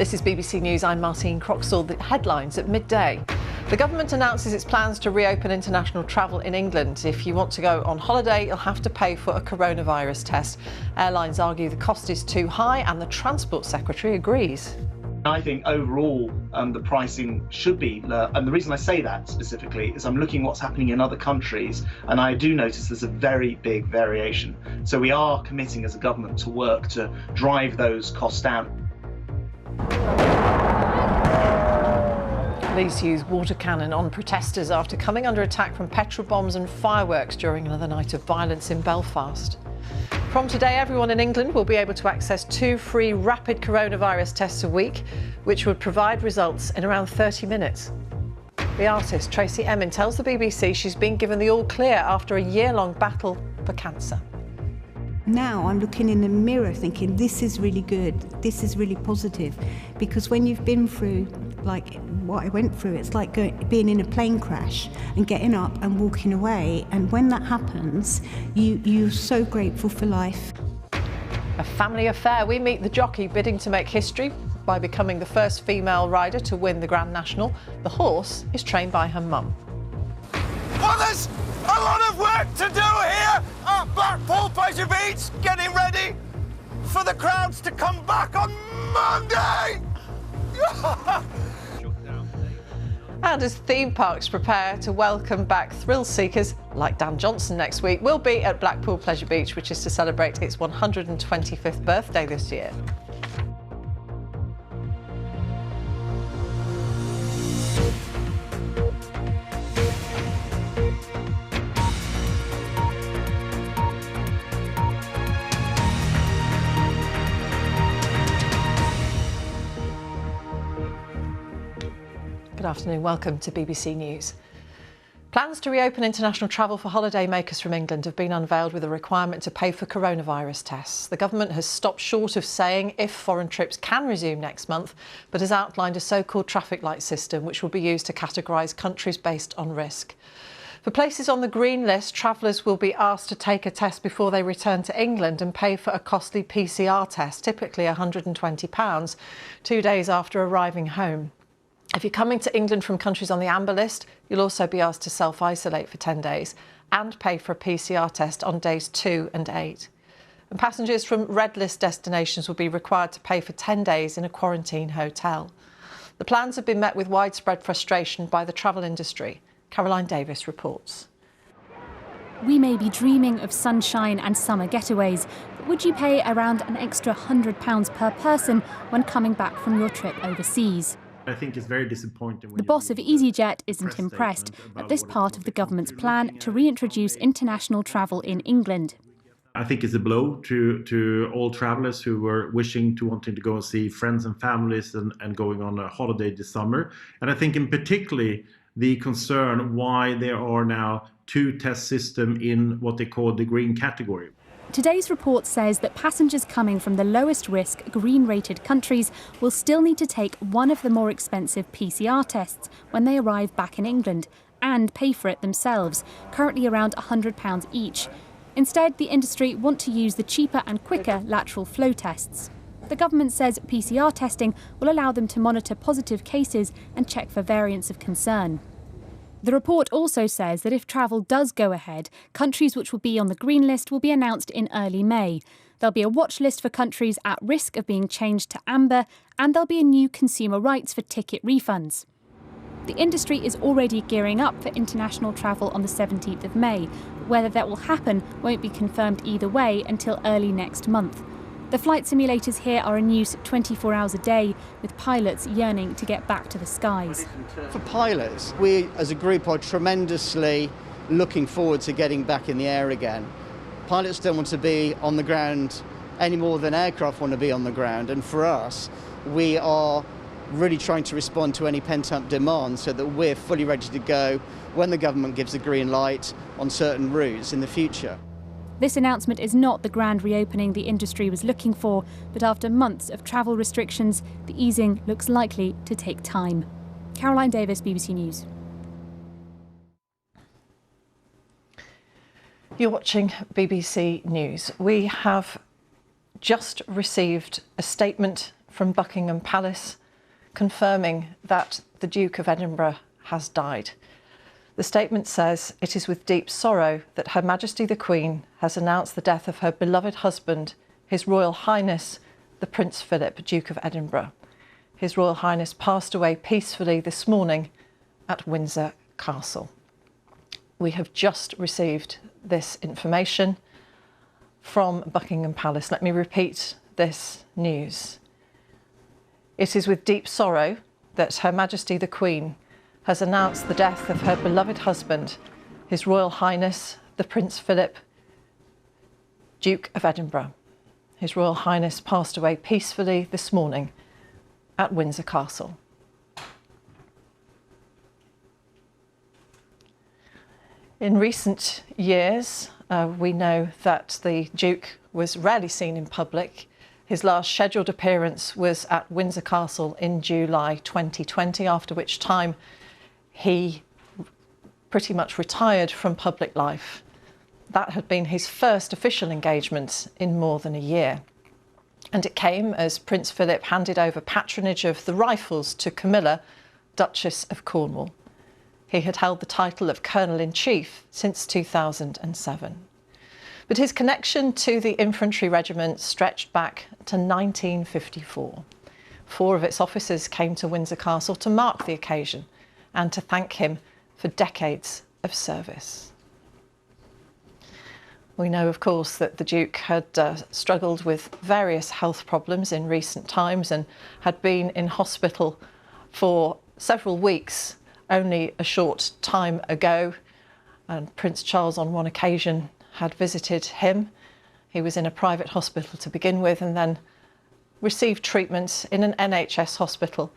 This is BBC News. I'm Martine. Croxall. The headlines at midday. The government announces its plans to reopen international travel in England. If you want to go on holiday, you'll have to pay for a coronavirus test. Airlines argue the cost is too high and the Transport Secretary agrees. I think overall the pricing should be, and the reason I say that specifically is I'm looking what's happening in other countries, and I do notice there's a very big variation. So we are committing as a government to work to drive those costs down. Police use water cannon on protesters after coming under attack from petrol bombs and fireworks during another night of violence in Belfast. From today, everyone in England will be able to access 2 free rapid coronavirus tests a week, which would provide results in around 30 minutes. The artist Tracy Emin tells the BBC she's been given the all clear after a year-long battle for cancer. Now I'm looking in the mirror thinking, this is really good, this is really positive, because when you've been through like what I went through, it's like being in a plane crash and getting up and walking away, and when that happens, you're so grateful for life. A family affair. We meet the jockey bidding to make history by becoming the first female rider to win the Grand National. The horse is trained by her mum. Well, there's a lot of work to do here at Blackpool Pleasure Beach, getting ready for the crowds to come back on Monday. And as theme parks prepare to welcome back thrill seekers like Dan Johnson next week, we'll be at Blackpool Pleasure Beach, which is to celebrate its 125th birthday this year. Good afternoon, welcome to BBC News. Plans to reopen international travel for holidaymakers from England have been unveiled with a requirement to pay for coronavirus tests. The government has stopped short of saying if foreign trips can resume next month, but has outlined a so-called traffic light system which will be used to categorise countries based on risk. For places on the green list, travellers will be asked to take a test before they return to England and pay for a costly PCR test, typically £120, 2 days after arriving home. If you're coming to England from countries on the amber list, you'll also be asked to self-isolate for 10 days and pay for a PCR test on days 2 and 8. And passengers from red list destinations will be required to pay for 10 days in a quarantine hotel. The plans have been met with widespread frustration by the travel industry. Caroline Davis reports. We may be dreaming of sunshine and summer getaways, but would you pay around an extra £100 per person when coming back from your trip overseas? I think it's very disappointing. The boss of EasyJet isn't impressed at this part of the government's plan to reintroduce international travel in England. I think it's a blow to all travellers who were wanting to go and see friends and families and going on a holiday this summer. And I think in particularly the concern why there are now 2 test systems in what they call the green category. Today's report says that passengers coming from the lowest risk green-rated countries will still need to take one of the more expensive PCR tests when they arrive back in England and pay for it themselves, currently around £100 each. Instead, the industry want to use the cheaper and quicker lateral flow tests. The government says PCR testing will allow them to monitor positive cases and check for variants of concern. The report also says that if travel does go ahead, countries which will be on the green list will be announced in early May. There'll be a watch list for countries at risk of being changed to amber, and there'll be a new consumer rights for ticket refunds. The industry is already gearing up for international travel on the 17th of May. Whether that will happen won't be confirmed either way until early next month. The flight simulators here are in use 24 hours a day, with pilots yearning to get back to the skies. For pilots, we as a group are tremendously looking forward to getting back in the air again. Pilots don't want to be on the ground any more than aircraft want to be on the ground, and for us, we are really trying to respond to any pent-up demand so that we're fully ready to go when the government gives the green light on certain routes in the future. This announcement is not the grand reopening the industry was looking for, but after months of travel restrictions, the easing looks likely to take time. Caroline Davis, BBC News. You're watching BBC News. We have just received a statement from Buckingham Palace confirming that the Duke of Edinburgh has died. The statement says, "It is with deep sorrow that Her Majesty the Queen has announced the death of her beloved husband, His Royal Highness the Prince Philip, Duke of Edinburgh. His Royal Highness passed away peacefully this morning at Windsor Castle." We have just received this information from Buckingham Palace. Let me repeat this news. "It is with deep sorrow that Her Majesty the Queen has announced the death of her beloved husband, His Royal Highness the Prince Philip, Duke of Edinburgh. His Royal Highness passed away peacefully this morning at Windsor Castle." In recent years, we know that the Duke was rarely seen in public. His last scheduled appearance was at Windsor Castle in July 2020, after which time he pretty much retired from public life. That had been his first official engagement in more than a year. And it came as Prince Philip handed over patronage of the Rifles to Camilla, Duchess of Cornwall. He had held the title of Colonel-in-Chief since 2007. But his connection to the infantry regiment stretched back to 1954. 4 of its officers came to Windsor Castle to mark the occasion and to thank him for decades of service. We know, of course, that the Duke had struggled with various health problems in recent times and had been in hospital for several weeks only a short time ago. And Prince Charles, on one occasion, had visited him. He was in a private hospital to begin with and then received treatment in an NHS hospital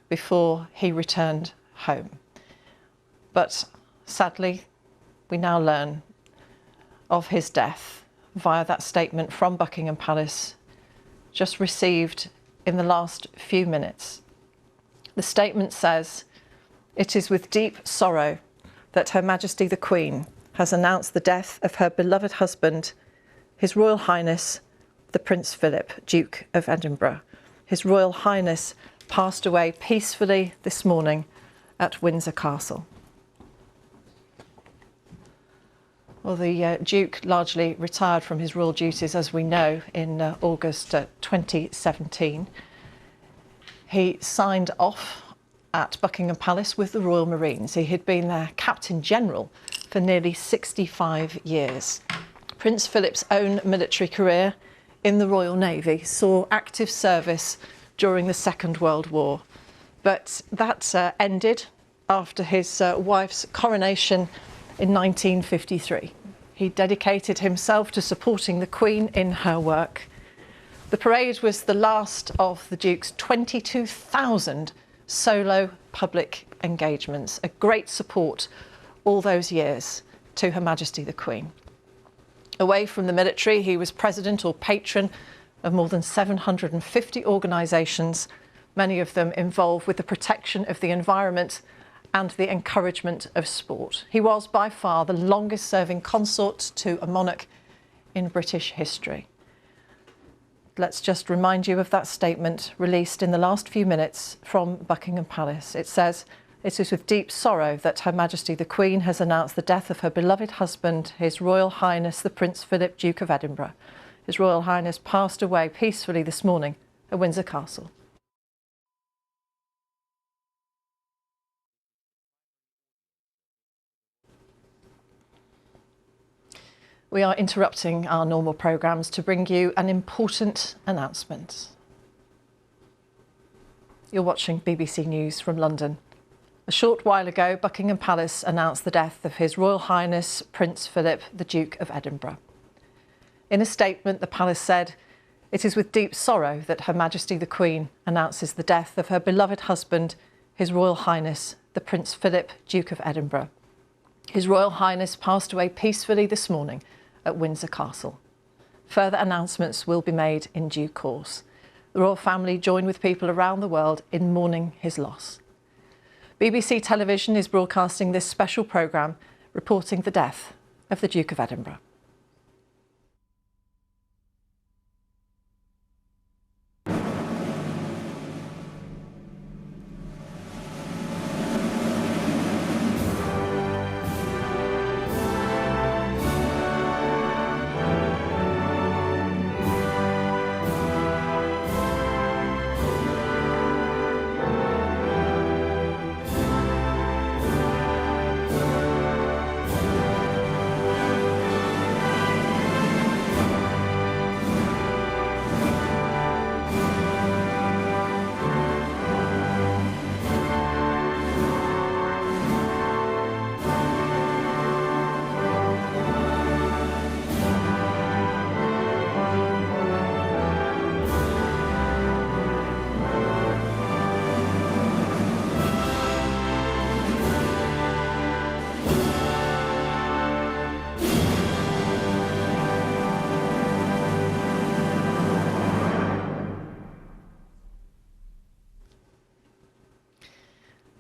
before he returned home. But sadly, we now learn of his death via that statement from Buckingham Palace, just received in the last few minutes. The statement says, "It is with deep sorrow that Her Majesty the Queen has announced the death of her beloved husband, His Royal Highness the Prince Philip, Duke of Edinburgh. His Royal Highness passed away peacefully this morning at Windsor Castle." Well, the Duke largely retired from his royal duties, as we know, in August 2017. He signed off at Buckingham Palace with the Royal Marines. He had been their Captain General for nearly 65 years. Prince Philip's own military career in the Royal Navy saw active service during the Second World War, but that ended after his wife's coronation in 1953. He dedicated himself to supporting the Queen in her work. The parade was the last of the Duke's 22,000 solo public engagements, a great support all those years to Her Majesty the Queen. Away from the military, he was president or patron of more than 750 organisations, many of them involved with the protection of the environment and the encouragement of sport. He was by far the longest serving consort to a monarch in British history. Let's just remind you of that statement released in the last few minutes from Buckingham Palace. It says, "It is with deep sorrow that Her Majesty the Queen has announced the death of her beloved husband, His Royal Highness the Prince Philip, Duke of Edinburgh. His Royal Highness passed away peacefully this morning at Windsor Castle." We are interrupting our normal programmes to bring you an important announcement. You're watching BBC News from London. A short while ago, Buckingham Palace announced the death of His Royal Highness Prince Philip, the Duke of Edinburgh. In a statement, the Palace said, "It is with deep sorrow that Her Majesty the Queen announces the death of her beloved husband, His Royal Highness the Prince Philip, Duke of Edinburgh. His Royal Highness passed away peacefully this morning at Windsor Castle. Further announcements will be made in due course. The royal family join with people around the world in mourning his loss." BBC Television is broadcasting this special programme reporting the death of the Duke of Edinburgh.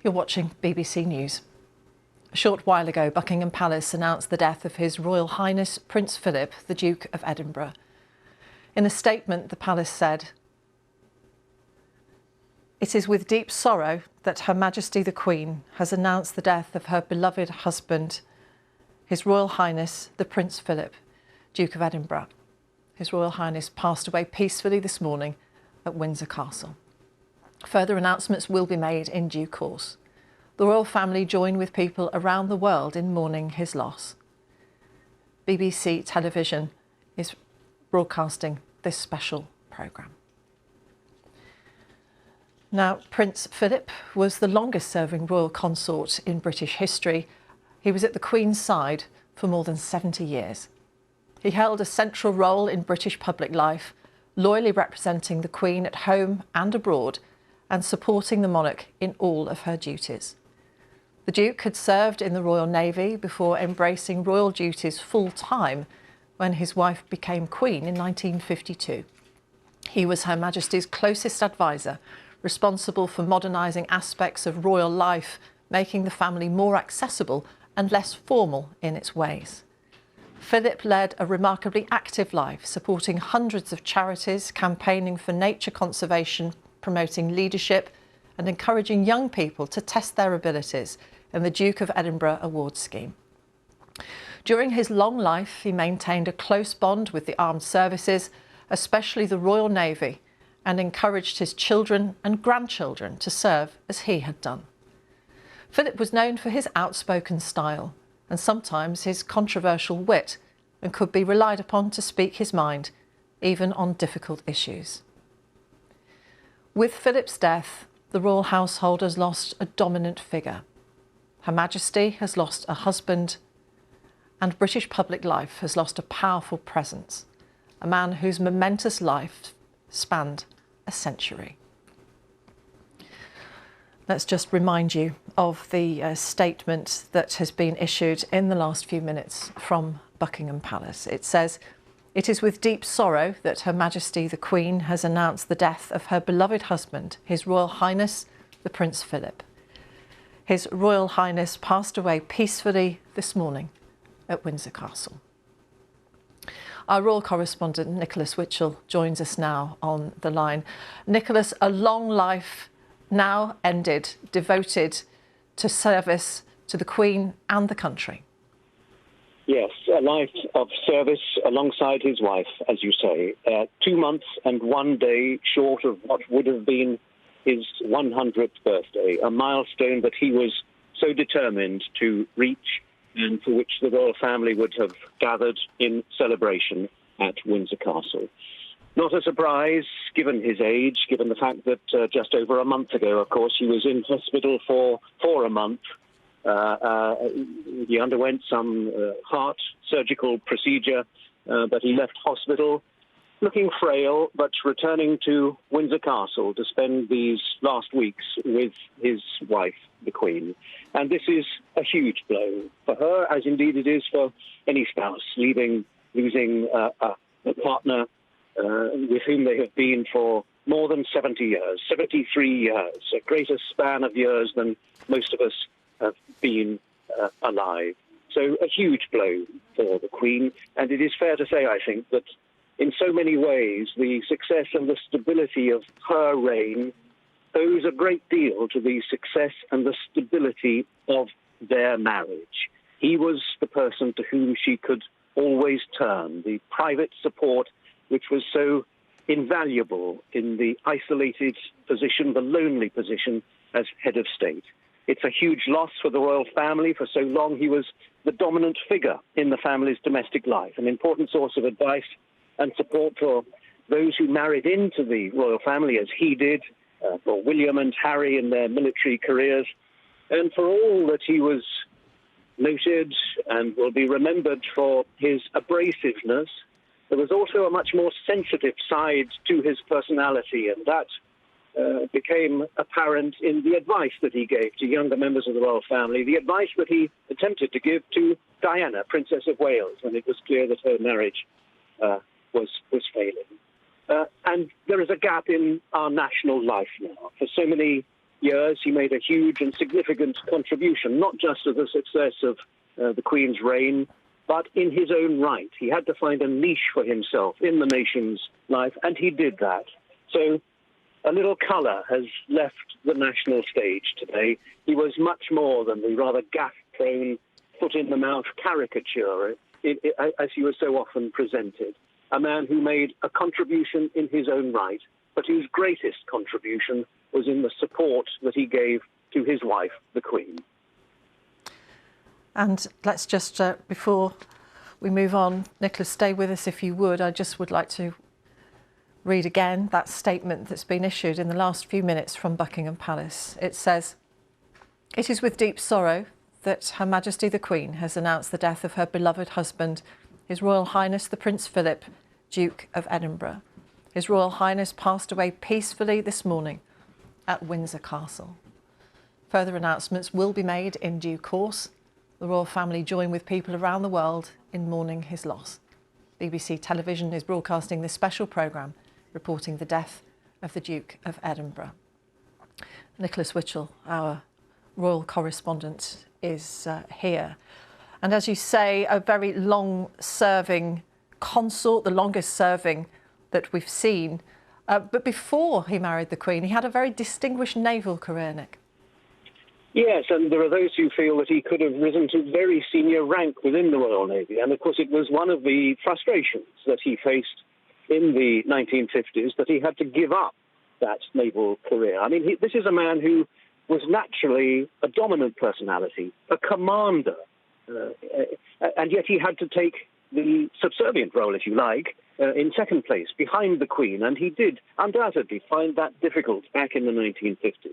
You're watching BBC News. A short while ago, Buckingham Palace announced the death of His Royal Highness Prince Philip, the Duke of Edinburgh. In a statement, the palace said, "It is with deep sorrow that Her Majesty the Queen has announced the death of her beloved husband, His Royal Highness the Prince Philip, Duke of Edinburgh. His Royal Highness passed away peacefully this morning at Windsor Castle." Further announcements will be made in due course. The royal family join with people around the world in mourning his loss. BBC Television is broadcasting this special programme. Now, Prince Philip was the longest-serving royal consort in British history. He was at the Queen's side for more than 70 years. He held a central role in British public life, loyally representing the Queen at home and abroad and supporting the monarch in all of her duties. The Duke had served in the Royal Navy before embracing royal duties full-time when his wife became Queen in 1952. He was Her Majesty's closest advisor, responsible for modernising aspects of royal life, making the family more accessible and less formal in its ways. Philip led a remarkably active life, supporting hundreds of charities, campaigning for nature conservation, promoting leadership and encouraging young people to test their abilities in the Duke of Edinburgh Awards scheme. During his long life, he maintained a close bond with the armed services, especially the Royal Navy, and encouraged his children and grandchildren to serve as he had done. Philip was known for his outspoken style and sometimes his controversial wit, and could be relied upon to speak his mind, even on difficult issues. With Philip's death, the royal household has lost a dominant figure. Her Majesty has lost a husband, and British public life has lost a powerful presence, a man whose momentous life spanned a century. Let's just remind you of the statement that has been issued in the last few minutes from Buckingham Palace. It says, "It is with deep sorrow that Her Majesty the Queen has announced the death of her beloved husband, His Royal Highness the Prince Philip. His Royal Highness passed away peacefully this morning at Windsor Castle." Our royal correspondent Nicholas Witchell joins us now on the line. Nicholas, a long life now ended, devoted to service to the Queen and the country. Yes, a life of service alongside his wife, as you say. 2 months and 1 day short of what would have been his 100th birthday, a milestone that he was so determined to reach and for which the royal family would have gathered in celebration at Windsor Castle. Not a surprise, given his age, given the fact that just over a month ago, of course, he was in hospital for a month. He underwent some heart surgical procedure, but he left hospital looking frail, but returning to Windsor Castle to spend these last weeks with his wife, the Queen. And this is a huge blow for her, as indeed it is for any spouse, losing a partner with whom they have been for more than 70 years, 73 years, a greater span of years than most of us have been alive. So a huge blow for the Queen. And it is fair to say, I think, that in so many ways, the success and the stability of her reign owes a great deal to the success and the stability of their marriage. He was the person to whom she could always turn, the private support which was so invaluable in the isolated position, the lonely position as head of state. It's a huge loss for the royal family. For so long, he was the dominant figure in the family's domestic life, an important source of advice and support for those who married into the royal family, as he did, for William and Harry in their military careers, and for all that he was noted and will be remembered for his abrasiveness. There was also a much more sensitive side to his personality, and that became apparent in the advice that he gave to younger members of the royal family, the advice that he attempted to give to Diana, Princess of Wales, when it was clear that her marriage was failing. And there is a gap in our national life now. For so many years, he made a huge and significant contribution, not just to the success of the Queen's reign, but in his own right. He had to find a niche for himself in the nation's life, and he did that. So a little colour has left the national stage today. He was much more than the rather gaffe-prone, foot-in-the-mouth caricature, as he was so often presented. A man who made a contribution in his own right, but whose greatest contribution was in the support that he gave to his wife, the Queen. And let's just, before we move on, Nicholas, stay with us if you would. I just would like to read again that statement that's been issued in the last few minutes from Buckingham Palace. It says, "It is with deep sorrow that Her Majesty the Queen has announced the death of her beloved husband, His Royal Highness the Prince Philip, Duke of Edinburgh. His Royal Highness passed away peacefully this morning at Windsor Castle. Further announcements will be made in due course. The royal family join with people around the world in mourning his loss." BBC Television is broadcasting this special programme reporting the death of the Duke of Edinburgh. Nicholas Witchell, our royal correspondent, is here. And as you say, a very long-serving consort, the longest-serving that we've seen. But before he married the Queen, he had a very distinguished naval career, Nick. Yes, and there are those who feel that he could have risen to very senior rank within the Royal Navy. And of course, it was one of the frustrations that he faced in the 1950s, that he had to give up that naval career. I mean, this is a man who was naturally a dominant personality, a commander, and yet he had to take the subservient role, if you like, in second place, behind the Queen. And he did undoubtedly find that difficult back in the 1950s.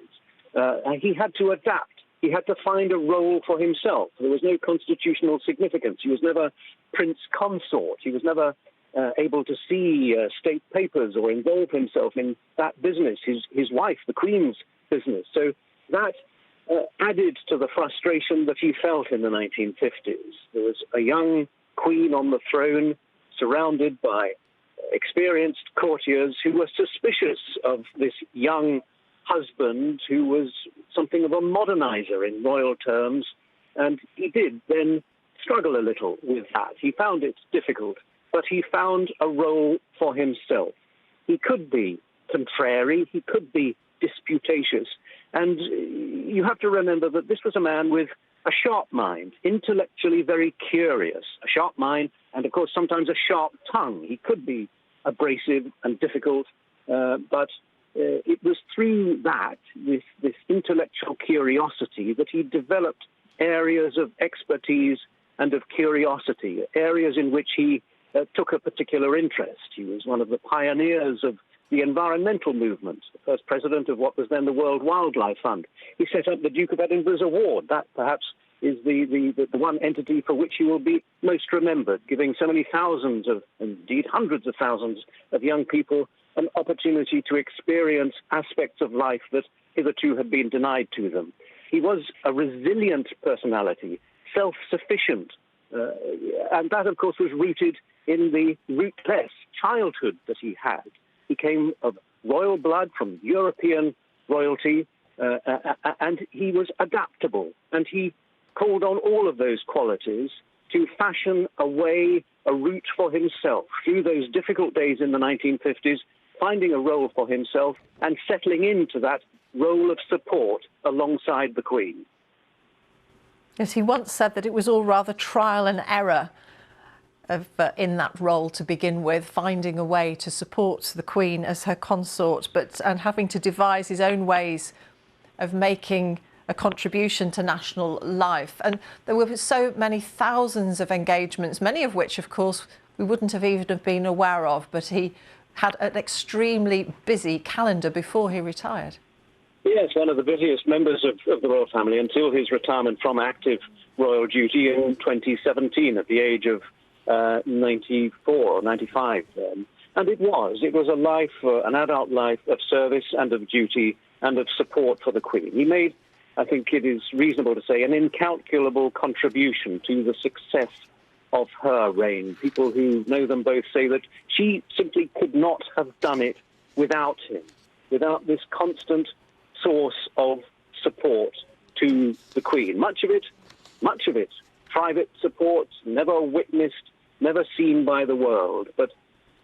And he had to adapt. He had to find a role for himself. There was no constitutional significance. He was never Prince Consort. He was never able to see state papers or involve himself in that business, his wife, the Queen's business. So that added to the frustration that he felt in the 1950s. There was a young Queen on the throne, surrounded by experienced courtiers who were suspicious of this young husband who was something of a modernizer in royal terms, and he did then struggle a little with that. He found it difficult, but he found a role for himself. He could be contrary, he could be disputatious, and you have to remember that this was a man with a sharp mind, intellectually very curious, a sharp mind, and of course sometimes a sharp tongue. He could be abrasive and difficult, but it was through that, this intellectual curiosity, that he developed areas of expertise and of curiosity, areas in which he took a particular interest. He was one of the pioneers of the environmental movement, the first president of what was then the World Wildlife Fund. He set up the Duke of Edinburgh's Award. That perhaps is the one entity for which he will be most remembered, giving so many thousands of, indeed hundreds of thousands of young people an opportunity to experience aspects of life that hitherto had been denied to them. He was a resilient personality, self-sufficient, and that, of course, was rooted in the rootless childhood that he had. He came of royal blood from European royalty, and he was adaptable, and he called on all of those qualities to fashion a way, a route for himself through those difficult days in the 1950s, finding a role for himself and settling into that role of support alongside the Queen. Yes, he once said that it was all rather trial and error in that role to begin with, finding a way to support the Queen as her consort, and having to devise his own ways of making a contribution to national life. And there were so many thousands of engagements, many of which, of course, we wouldn't have even been aware of, but he had an extremely busy calendar before he retired. Yes, one of the busiest members of the royal family until his retirement from active royal duty in 2017 at the age of 94 or 95. And it was a life, an adult life of service and of duty and of support for the Queen. He made, I think it is reasonable to say, an incalculable contribution to the success of her reign. People who know them both say that she simply could not have done it without him, without this constant source of support to the Queen. Much of it, private support, never witnessed, never seen by the world. But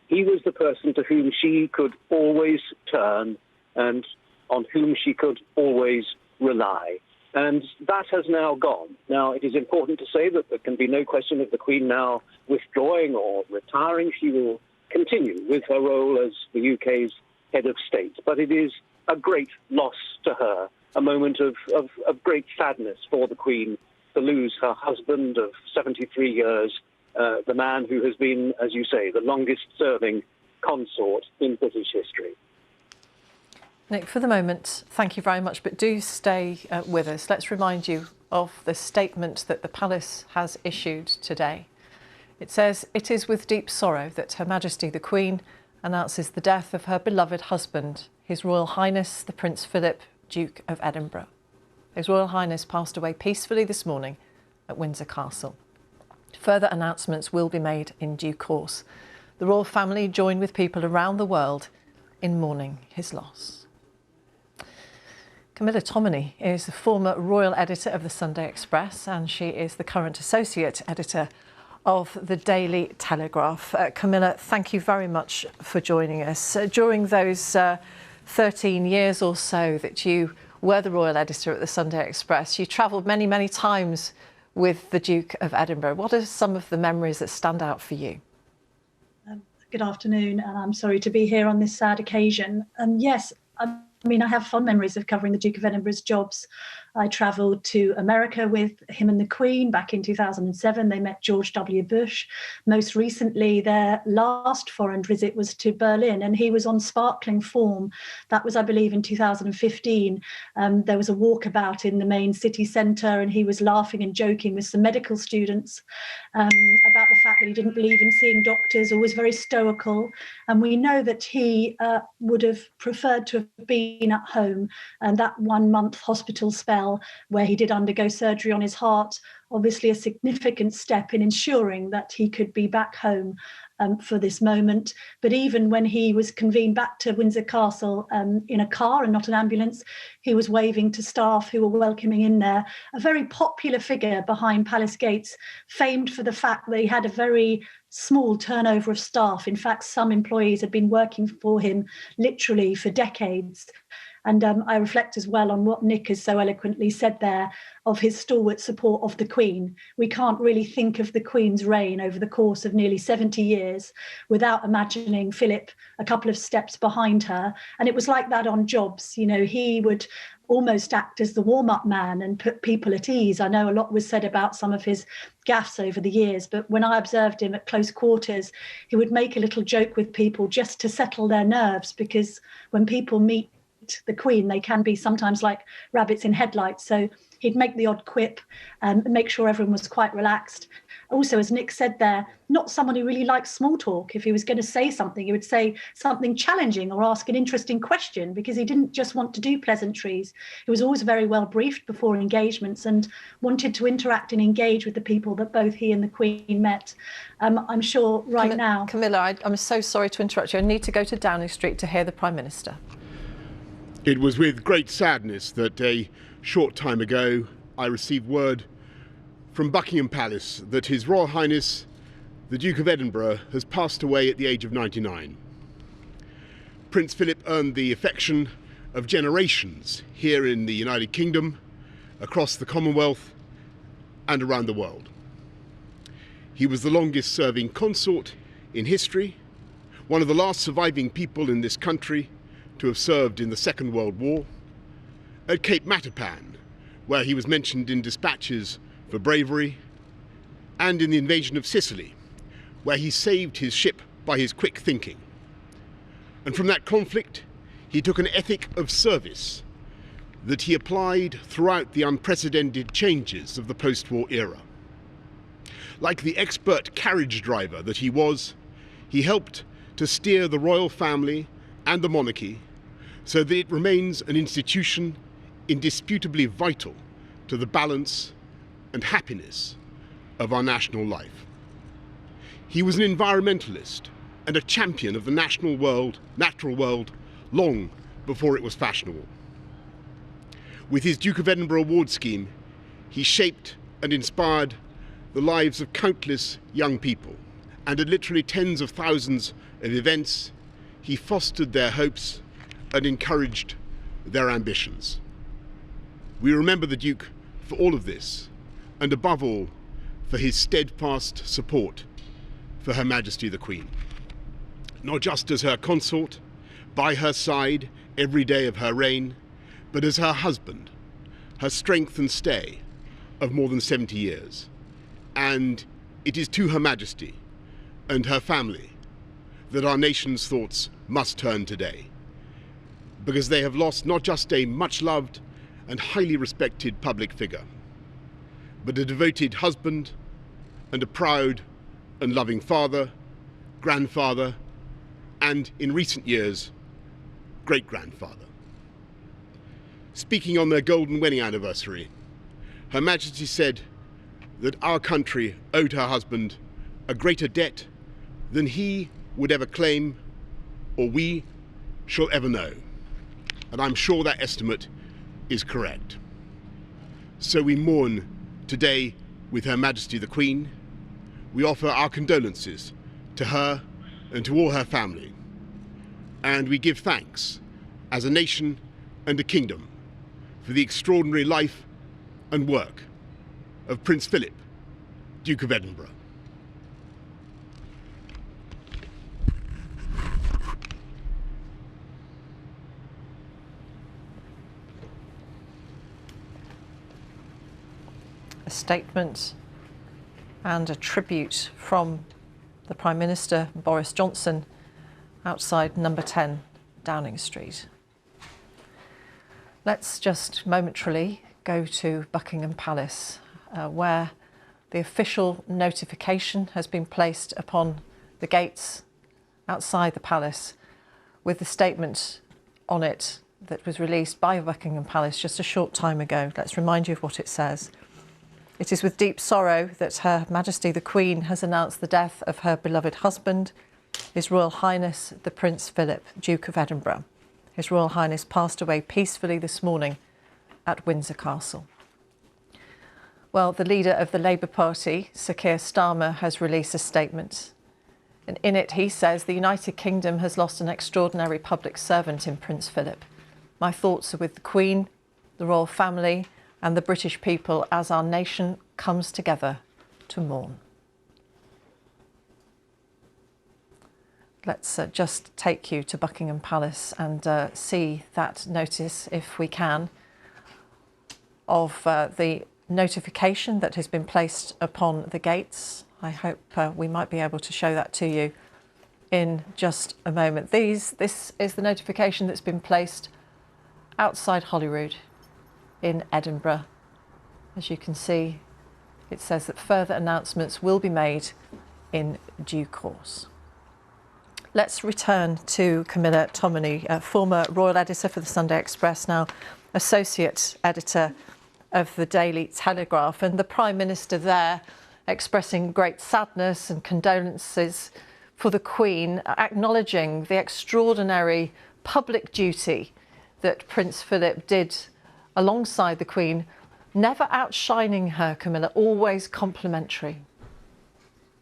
he was the person to whom she could always turn and on whom she could always rely. And that has now gone. Now, it is important to say that there can be no question of the Queen now withdrawing or retiring. She will continue with her role as the UK's head of state. But it is a great loss to her, a moment of great sadness for the Queen to lose her husband of 73 years, the man who has been, as you say, the longest-serving consort in British history. Nick, for the moment, thank you very much, but do stay with us. Let's remind you of the statement that the Palace has issued today. It says, "It is with deep sorrow that Her Majesty the Queen announces the death of her beloved husband, His Royal Highness the Prince Philip, Duke of Edinburgh. His Royal Highness passed away peacefully this morning at Windsor Castle. Further announcements will be made in due course. The royal family join with people around the world in mourning his loss." Camilla Tominey is the former royal editor of the Sunday Express, and she is the current associate editor of the Daily Telegraph. Camilla, thank you very much for joining us. During those 13 years or so that you were the royal editor at the Sunday Express, you travelled many, many times with the Duke of Edinburgh. What are some of the memories that stand out for you? Good afternoon, and I'm sorry to be here on this sad occasion. Yes, I have fond memories of covering the Duke of Edinburgh's jobs. I travelled to America with him and the Queen back in 2007. They met George W. Bush. Most recently, their last foreign visit was to Berlin, and he was on sparkling form. That was, I believe, in 2015. There was a walkabout in the main city centre, and he was laughing and joking with some medical students about the fact that he didn't believe in seeing doctors or was very stoical. And we know that he would have preferred to have been at home, and that 1 month hospital spell where he did undergo surgery on his heart, obviously a significant step in ensuring that he could be back home for this moment. But even when he was convened back to Windsor Castle in a car and not an ambulance, he was waving to staff who were welcoming in there. A very popular figure behind Palace Gates, famed for the fact that he had a very small turnover of staff. In fact, some employees had been working for him literally for decades. And I reflect as well on what Nick has so eloquently said there of his stalwart support of the Queen. We can't really think of the Queen's reign over the course of nearly 70 years without imagining Philip a couple of steps behind her. And it was like that on jobs. You know, he would almost act as the warm-up man and put people at ease. I know a lot was said about some of his gaffes over the years, but when I observed him at close quarters, he would make a little joke with people just to settle their nerves, because when people meet the Queen, they can be sometimes like rabbits in headlights. So he'd make the odd quip and make sure everyone was quite relaxed. Also, as Nick said there, not someone who really likes small talk. If he was going to say something, he would say something challenging or ask an interesting question, because he didn't just want to do pleasantries. He was always very well briefed before engagements and wanted to interact and engage with the people that both he and the Queen met. I'm sure now... Camilla, I'm so sorry to interrupt you. I need to go to Downing Street to hear the Prime Minister. It was with great sadness that a short time ago I received word from Buckingham Palace that His Royal Highness the Duke of Edinburgh has passed away at the age of 99. Prince Philip earned the affection of generations here in the United Kingdom, across the Commonwealth and around the world. He was the longest serving consort in history, one of the last surviving people in this country to have served in the Second World War, at Cape Matapan, where he was mentioned in dispatches for bravery, and in the invasion of Sicily, where he saved his ship by his quick thinking. And from that conflict, he took an ethic of service that he applied throughout the unprecedented changes of the post-war era. Like the expert carriage driver that he was, he helped to steer the royal family and the monarchy so that it remains an institution indisputably vital to the balance and happiness of our national life. He was an environmentalist and a champion of the natural world long before it was fashionable. With his Duke of Edinburgh award scheme, he shaped and inspired the lives of countless young people, and at literally tens of thousands of events, he fostered their hopes and encouraged their ambitions. We remember the Duke for all of this, and above all, for his steadfast support for Her Majesty the Queen. Not just as her consort, by her side every day of her reign, but as her husband, her strength and stay of more than 70 years. And it is to Her Majesty and her family that our nation's thoughts must turn today, because they have lost not just a much-loved and highly respected public figure, but a devoted husband and a proud and loving father, grandfather, and in recent years, great-grandfather. Speaking on their golden wedding anniversary, Her Majesty said that our country owed her husband a greater debt than he would ever claim or we shall ever know. And I'm sure that estimate is correct. So we mourn today with Her Majesty the Queen. We offer our condolences to her and to all her family. And we give thanks as a nation and a kingdom for the extraordinary life and work of Prince Philip, Duke of Edinburgh. A statement and a tribute from the Prime Minister, Boris Johnson, outside number 10 Downing Street. Let's just momentarily go to Buckingham Palace, where the official notification has been placed upon the gates outside the palace with the statement on it that was released by Buckingham Palace just a short time ago. Let's remind you of what it says. It is with deep sorrow that Her Majesty the Queen has announced the death of her beloved husband, His Royal Highness the Prince Philip, Duke of Edinburgh. His Royal Highness passed away peacefully this morning at Windsor Castle. Well, the leader of the Labour Party, Sir Keir Starmer, has released a statement. And in it, he says, the United Kingdom has lost an extraordinary public servant in Prince Philip. My thoughts are with the Queen, the royal family, and the British people as our nation comes together to mourn. Let's just take you to Buckingham Palace and see that notice, if we can, of the notification that has been placed upon the gates. I hope we might be able to show that to you in just a moment. This is the notification that's been placed outside Holyrood in Edinburgh. As you can see, it says that further announcements will be made in due course. Let's return to Camilla Tominey, former royal editor for the Sunday Express, now associate editor of the Daily Telegraph, and the Prime Minister there expressing great sadness and condolences for the Queen, acknowledging the extraordinary public duty that Prince Philip did alongside the Queen, never outshining her, Camilla, always complimentary.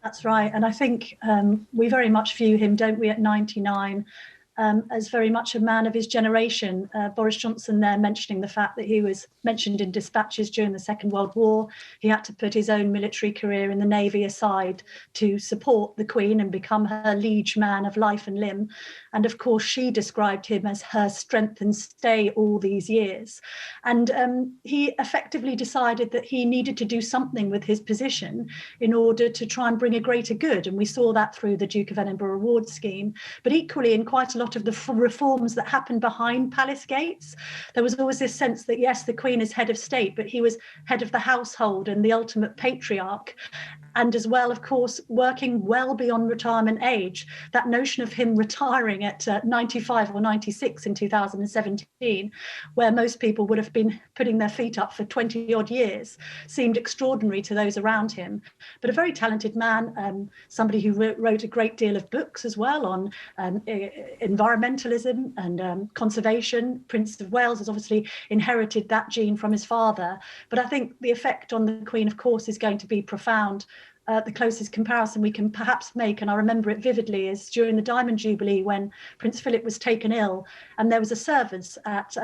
That's right. And I think we very much view him, don't we, at 99, as very much a man of his generation. Boris Johnson there mentioning the fact that he was mentioned in dispatches during the Second World War. He had to put his own military career in the Navy aside to support the Queen and become her liege man of life and limb. And of course, she described him as her strength and stay all these years. And he effectively decided that he needed to do something with his position in order to try and bring a greater good. And we saw that through the Duke of Edinburgh award scheme, but equally in quite a lot of the reforms that happened behind palace gates. There was always this sense that, yes, the Queen is head of state, but he was head of the household and the ultimate patriarch. and as well, of course, working well beyond retirement age. That notion of him retiring at 95 or 96 in 2017, where most people would have been putting their feet up for 20 odd years, seemed extraordinary to those around him. But a very talented man, somebody who wrote a great deal of books as well on environmentalism and conservation. Prince of Wales has obviously inherited that gene from his father. But I think the effect on the Queen, of course, is going to be profound. The closest comparison we can perhaps make, and I remember it vividly, is during the Diamond Jubilee when Prince Philip was taken ill and there was a service at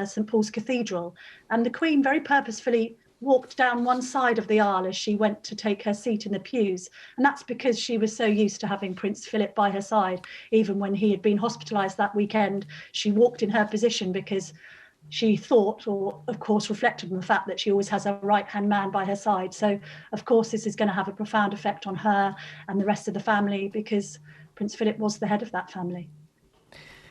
St Paul's Cathedral, and the Queen very purposefully walked down one side of the aisle as she went to take her seat in the pews. And that's because she was so used to having Prince Philip by her side. Even when he had been hospitalised that weekend, she walked in her position because she thought, or of course reflected on the fact that she always has a right-hand man by her side. So of course this is going to have a profound effect on her and the rest of the family, because Prince Philip was the head of that family.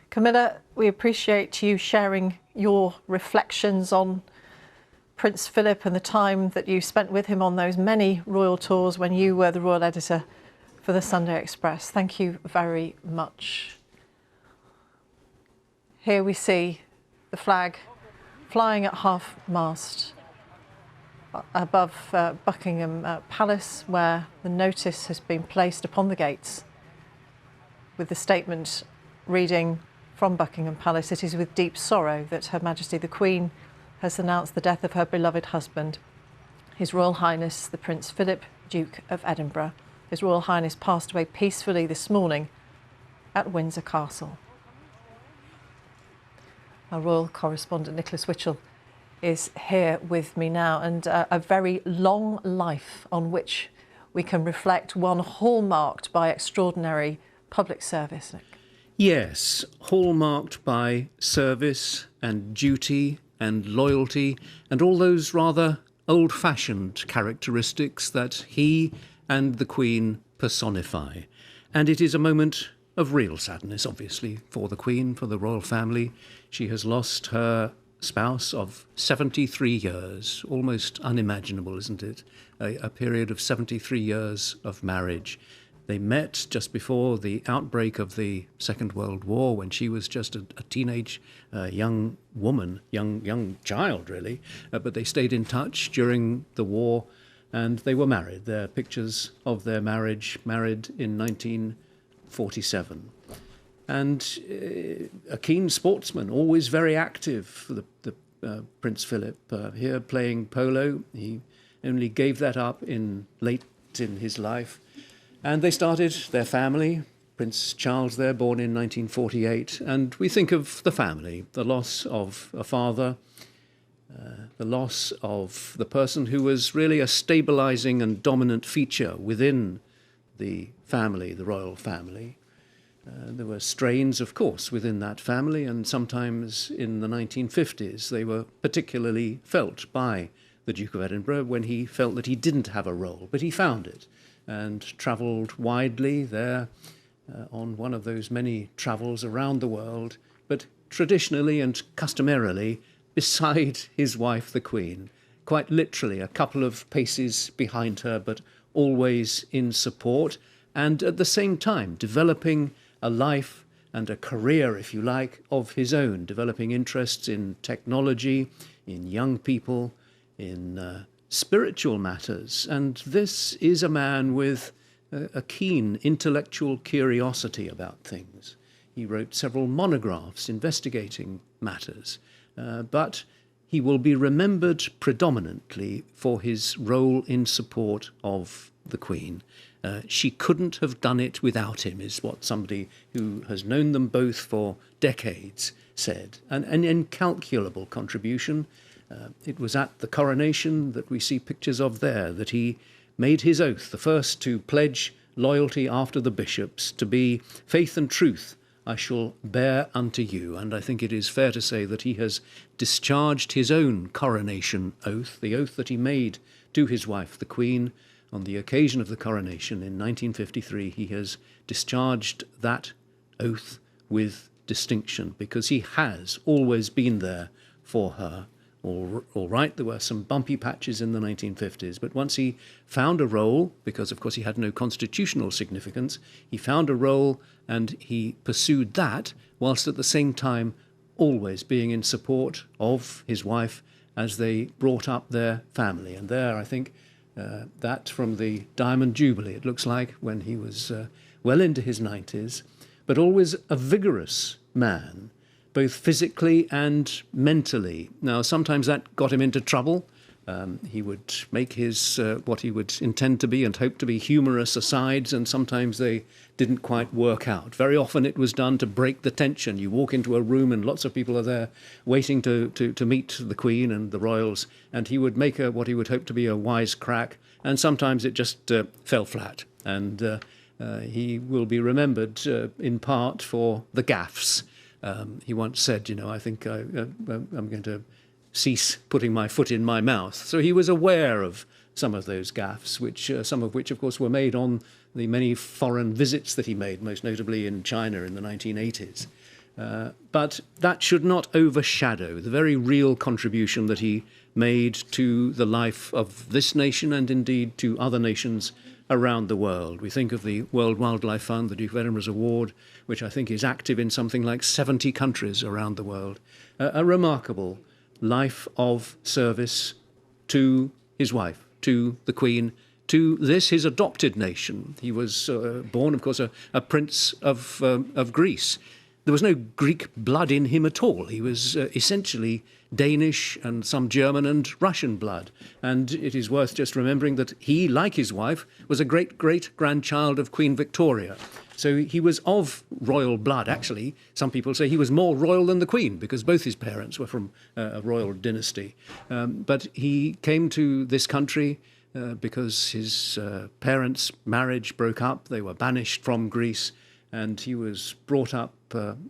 Camilla, we appreciate you sharing your reflections on Prince Philip and the time that you spent with him on those many royal tours when you were the royal editor for the Sunday Express. Thank you very much. Here we see the flag flying at half-mast above Buckingham Palace, where the notice has been placed upon the gates with the statement reading from Buckingham Palace, "It is with deep sorrow that Her Majesty the Queen has announced the death of her beloved husband, His Royal Highness the Prince Philip, Duke of Edinburgh. His Royal Highness passed away peacefully this morning at Windsor Castle." Our royal correspondent Nicholas Witchell is here with me now, and a very long life on which we can reflect, one hallmarked by extraordinary public service, Nick. Yes, hallmarked by service and duty and loyalty and all those rather old-fashioned characteristics that he and the Queen personify. And it is a moment of real sadness, obviously, for the Queen, for the royal family. She has lost her spouse of 73 years, almost unimaginable, isn't it? A period of 73 years of marriage. They met just before the outbreak of the Second World War, when she was just a teenage young woman, young child, really. But they stayed in touch during the war, and they were married. There are pictures of their marriage, married in 1947. And a keen sportsman, always very active, the Prince Philip, here playing polo. He only gave that up late in his life. And they started their family, Prince Charles there, born in 1948. And we think of the family, the loss of a father, the loss of the person who was really a stabilising and dominant feature within the family, the royal family. There were strains, of course, within that family, and sometimes in the 1950s they were particularly felt by the Duke of Edinburgh when he felt that he didn't have a role, but he found it and travelled widely there on one of those many travels around the world, but traditionally and customarily beside his wife, the Queen, quite literally a couple of paces behind her, but always in support, and at the same time developing a life and a career, if you like, of his own, developing interests in technology, in young people, in spiritual matters. And this is a man with a keen intellectual curiosity about things. He wrote several monographs investigating matters, but he will be remembered predominantly for his role in support of the Queen. She couldn't have done it without him, is what somebody who has known them both for decades said. An incalculable contribution. It was at the coronation that we see pictures of there, that he made his oath, the first to pledge loyalty after the bishops, to be faith and truth I shall bear unto you. And I think it is fair to say that he has discharged his own coronation oath, the oath that he made to his wife, the Queen, on the occasion of the coronation in 1953. He has discharged that oath with distinction, because he has always been there for her all right, there were some bumpy patches in the 1950s, but once he found a role, because of course he had no constitutional significance, he found a role and he pursued that, whilst at the same time always being in support of his wife as they brought up their family. And there, I think, that from the Diamond Jubilee, it looks like, when he was well into his 90s, but always a vigorous man, both physically and mentally. Now, sometimes that got him into trouble. He would make his, what he would intend to be and hope to be humorous asides, and sometimes they didn't quite work out. Very often it was done to break the tension. You walk into a room and lots of people are there waiting to meet the Queen and the royals, and he would make what he would hope to be a wise crack, and sometimes it just fell flat. And he will be remembered in part for the gaffes. He once said, I think I'm going to cease putting my foot in my mouth. So he was aware of some of those gaffes, some of which, of course, were made on the many foreign visits that he made, most notably in China in the 1980s. But that should not overshadow the very real contribution that he made to the life of this nation and indeed to other nations around the world. We think of the World Wildlife Fund, the Duke of Edinburgh's award, which I think is active in something like 70 countries around the world. A remarkable life of service to his wife, to the Queen, to this, his adopted nation. He was born, of course, a prince of Greece. There was no Greek blood in him at all. He was essentially Danish and some German and Russian blood. And it is worth just remembering that he, like his wife, was a great-great-grandchild of Queen Victoria. So he was of royal blood, actually. Some people say he was more royal than the Queen, because both his parents were from a royal dynasty. But he came to this country because his parents' marriage broke up. They were banished from Greece, and he was brought up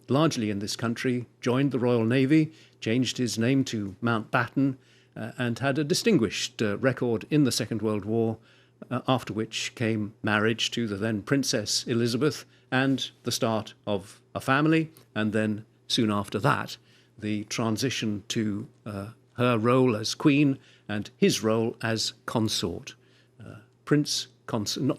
largely in this country, joined the Royal Navy, changed his name to Mountbatten, and had a distinguished record in the Second World War, after which came marriage to the then Princess Elizabeth and the start of a family, and then soon after that, the transition to her role as Queen and his role as consort.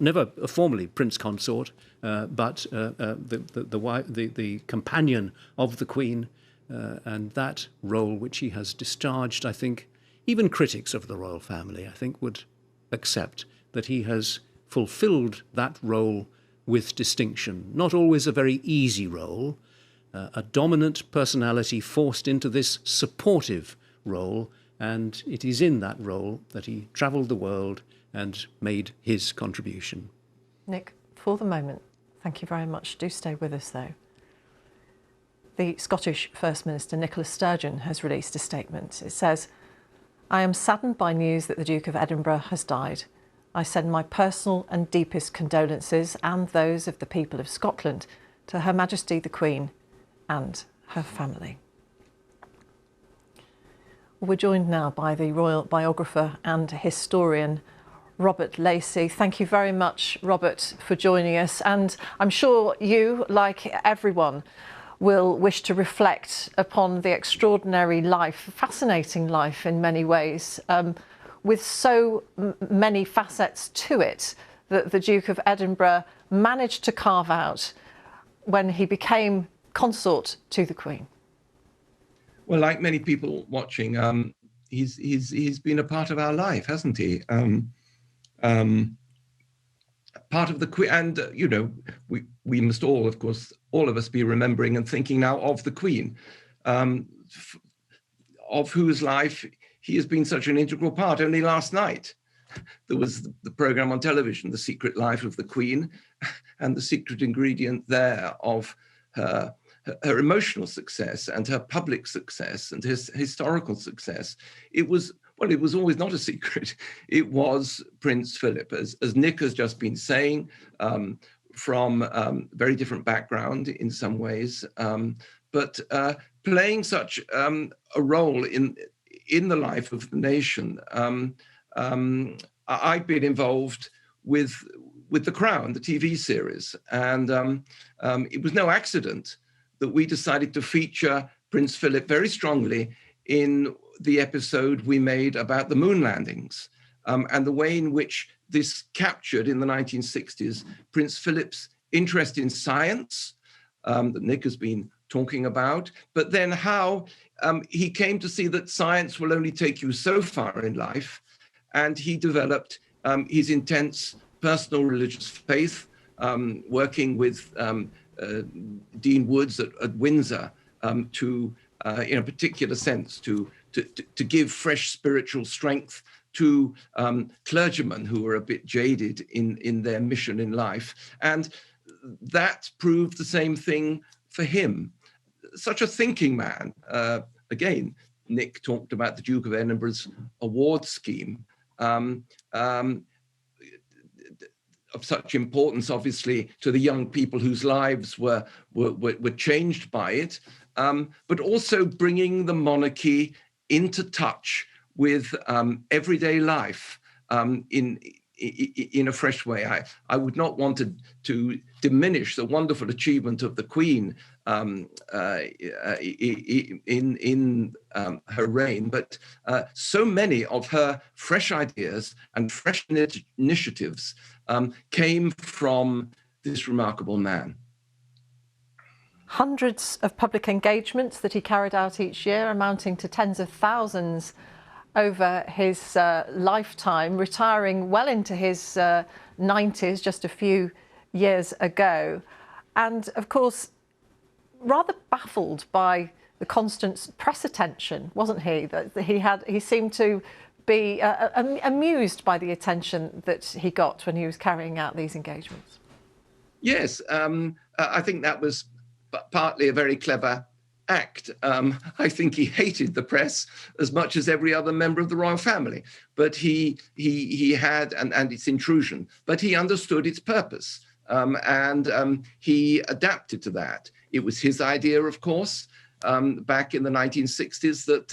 Never formally Prince Consort, but the companion of the Queen, and that role which he has discharged, I think, even critics of the royal family, I think, would accept that he has fulfilled that role with distinction. Not always a very easy role, a dominant personality forced into this supportive role, and it is in that role that he travelled the world and made his contribution. Nick, for the moment, thank you very much. Do stay with us, though. The Scottish First Minister, Nicola Sturgeon, has released a statement. It says, "I am saddened by news that the Duke of Edinburgh has died. I send my personal and deepest condolences and those of the people of Scotland to Her Majesty the Queen and her family." We're joined now by the royal biographer and historian Robert Lacey. Thank you very much, Robert, for joining us. And I'm sure you, like everyone, will wish to reflect upon the extraordinary life, fascinating life in many ways, with so many facets to it that the Duke of Edinburgh managed to carve out when he became consort to the Queen. Well, like many people watching, he's been a part of our life, hasn't he? Part of the Queen, and we must all, of course, all of us be remembering and thinking now of the Queen, of whose life he has been such an integral part. Only last night, there was the program on television, The Secret Life of the Queen, and the secret ingredient there of her emotional success and her public success and his historical success. It was always not a secret. It was Prince Philip, as Nick has just been saying, from very different background in some ways, but playing such a role in the life of the nation. I've been involved with The Crown, the TV series, and it was no accident that we decided to feature Prince Philip very strongly in the episode we made about the moon landings, and the way in which this captured in the 1960s Prince Philip's interest in science that Nick has been talking about, but then how he came to see that science will only take you so far in life, and he developed his intense personal religious faith, working with Dean Woods at Windsor to, in a particular sense, to give fresh spiritual strength to clergymen who were a bit jaded in their mission in life. And that proved the same thing for him. Such a thinking man. Again, Nick talked about the Duke of Edinburgh's award scheme. Of such importance, obviously, to the young people whose lives were changed by it, but also bringing the monarchy into touch with everyday life in a fresh way. I would not want to diminish the wonderful achievement of the Queen in her reign, but so many of her fresh ideas and fresh initiatives came from this remarkable man. Hundreds of public engagements that he carried out each year, amounting to tens of thousands over his lifetime, retiring well into his 90s just a few years ago. And of course, rather baffled by the constant press attention, wasn't he? That he seemed to be amused by the attention that he got when he was carrying out these engagements. Yes, I think that was partly a very clever act. I think he hated the press as much as every other member of the royal family, but he had, and its intrusion, but he understood its purpose, and he adapted to that. It was his idea, of course, back in the 1960s, that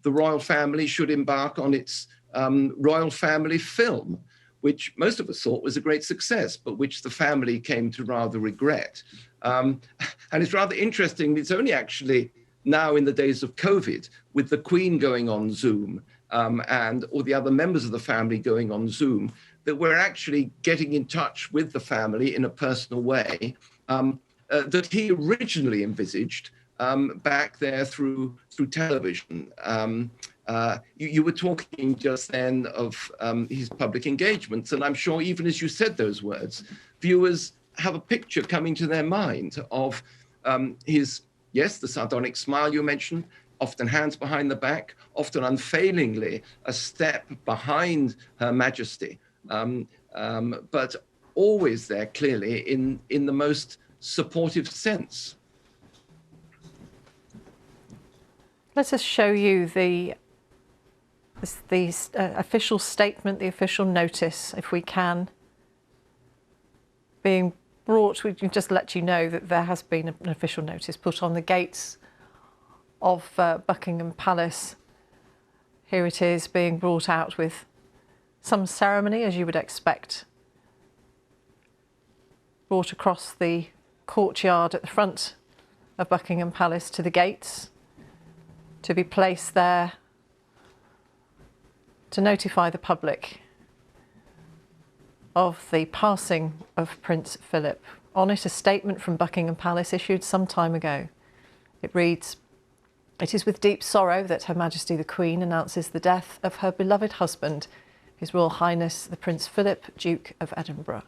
the royal family should embark on its royal family film, which most of us thought was a great success, but which the family came to rather regret. And it's rather interesting, it's only actually now in the days of COVID, with the Queen going on Zoom and all the other members of the family going on Zoom, that we're actually getting in touch with the family in a personal way that he originally envisaged back there through television. You were talking just then of his public engagements, and I'm sure even as you said those words, viewers have a picture coming to their mind of his, yes, the sardonic smile you mentioned, often hands behind the back, often unfailingly a step behind Her Majesty, but always there clearly in the most supportive sense. Let us show you the official statement, the official notice, if we can, being brought. We can just let you know that there has been an official notice put on the gates of Buckingham Palace. Here it is, being brought out with some ceremony, as you would expect, brought across the courtyard at the front of Buckingham Palace to the gates, to be placed there to notify the public of the passing of Prince Philip. On it, a statement from Buckingham Palace issued some time ago. It reads, "It is with deep sorrow that Her Majesty the Queen announces the death of her beloved husband, His Royal Highness the Prince Philip, Duke of Edinburgh.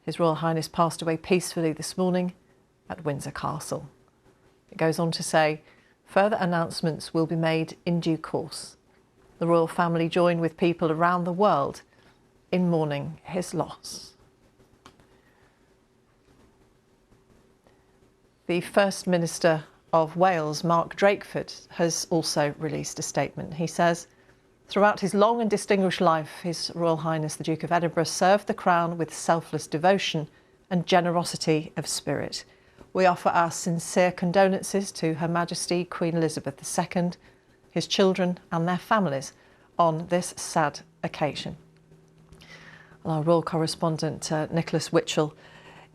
His Royal Highness passed away peacefully this morning at Windsor Castle." It goes on to say, "Further announcements will be made in due course. The royal family join with people around the world in mourning his loss." The First Minister of Wales, Mark Drakeford, has also released a statement. He says, "Throughout his long and distinguished life, His Royal Highness the Duke of Edinburgh served the Crown with selfless devotion and generosity of spirit. We offer our sincere condolences to Her Majesty Queen Elizabeth II, his children and their families on this sad occasion." Well, our royal correspondent Nicholas Witchell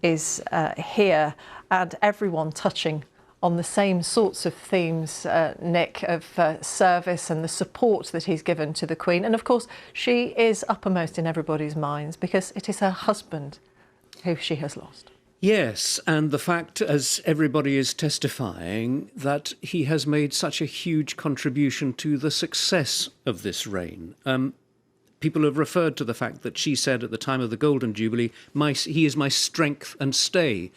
is here, and everyone touching on the same sorts of themes, Nick, of service and the support that he's given to the Queen. And of course, she is uppermost in everybody's minds because it is her husband who she has lost. Yes, and the fact, as everybody is testifying, that he has made such a huge contribution to the success of this reign. People have referred to the fact that she said at the time of the Golden Jubilee, he is my strength and stay.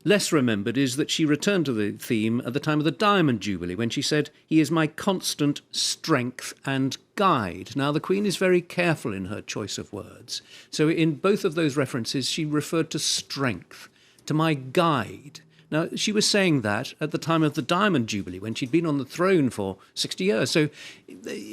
Less remembered is that she returned to the theme at the time of the Diamond Jubilee, when she said, he is my constant strength and guide. Now, the Queen is very careful in her choice of words. So in both of those references, she referred to strength, to my guide. Now, she was saying that at the time of the Diamond Jubilee, when she'd been on the throne for 60 years. So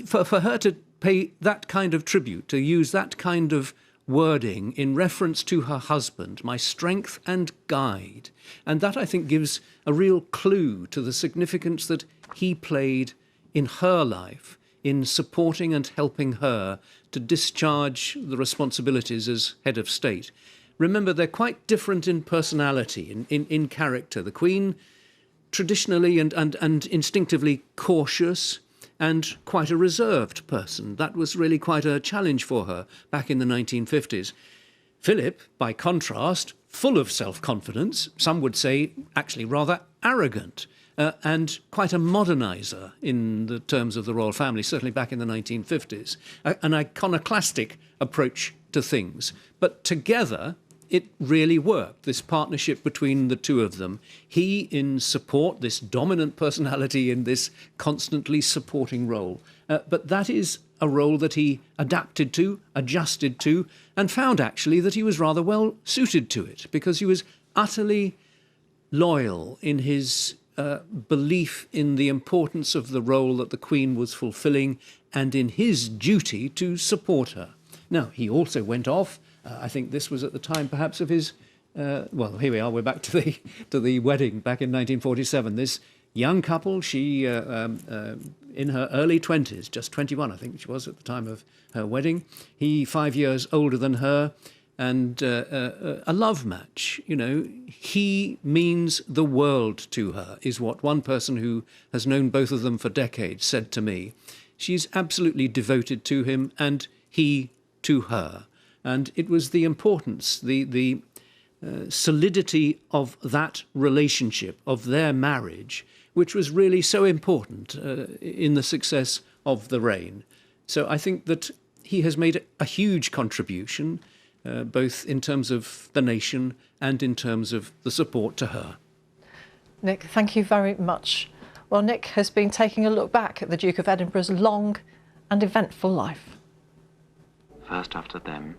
for her to pay that kind of tribute, to use that kind of wording in reference to her husband, my strength and guide, and that, I think, gives a real clue to the significance that he played in her life, in supporting and helping her to discharge the responsibilities as head of state. Remember, they're quite different in personality, in character. The Queen, traditionally and instinctively cautious and quite a reserved person. That was really quite a challenge for her back in the 1950s. Philip, by contrast, full of self-confidence, some would say actually rather arrogant, and quite a moderniser in the terms of the royal family, certainly back in the 1950s. An iconoclastic approach to things. But together, it really worked, this partnership between the two of them. He in support, this dominant personality in this constantly supporting role. But that is a role that he adapted to, adjusted to, and found actually that he was rather well suited to it, because he was utterly loyal in his belief in the importance of the role that the Queen was fulfilling and in his duty to support her. Now, he also went off. I think this was at the time, perhaps, of his. Well, here we are. We're back to the wedding back in 1947. This young couple, she in her early 20s, just 21, I think she was at the time of her wedding. He 5 years older than her, and a love match. You know, he means the world to her, is what one person who has known both of them for decades said to me. She's absolutely devoted to him, and he to her. And it was the importance, the solidity of that relationship, of their marriage, which was really so important in the success of the reign. So I think that he has made a huge contribution, both in terms of the nation and in terms of the support to her. Nick, thank you very much. Well, Nick has been taking a look back at the Duke of Edinburgh's long and eventful life. First after them,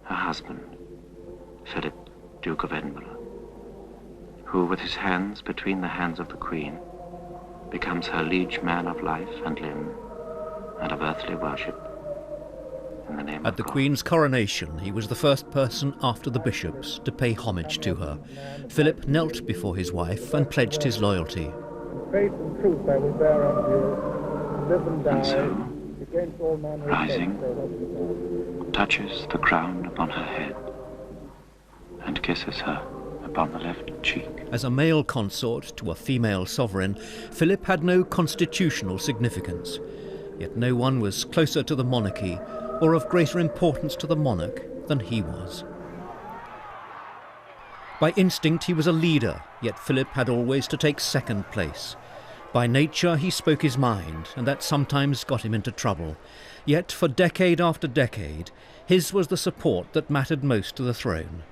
her husband, Philip, Duke of Edinburgh, who, with his hands between the hands of the Queen, becomes her liege man of life and limb and of earthly worship. In the name At the of God. Queen's coronation, he was the first person after the bishops to pay homage to her. Philip knelt before his wife and pledged his loyalty. Faith and truth I will bear unto you, live and die. And so, against all manner of rising, faith, touches the crown upon her head and kisses her upon the left cheek. As a male consort to a female sovereign, Philip had no constitutional significance. Yet no one was closer to the monarchy or of greater importance to the monarch than he was. By instinct he was a leader, yet Philip had always to take second place. By nature he spoke his mind, and that sometimes got him into trouble. Yet for decade after decade, his was the support that mattered most to the throne.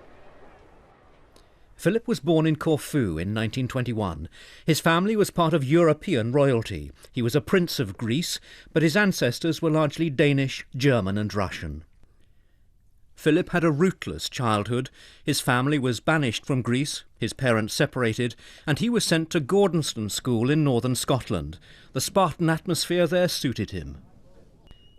Philip was born in Corfu in 1921. His family was part of European royalty. He was a prince of Greece, but his ancestors were largely Danish, German and Russian. Philip had a rootless childhood. His family was banished from Greece, his parents separated, and he was sent to Gordonston School in northern Scotland. The Spartan atmosphere there suited him.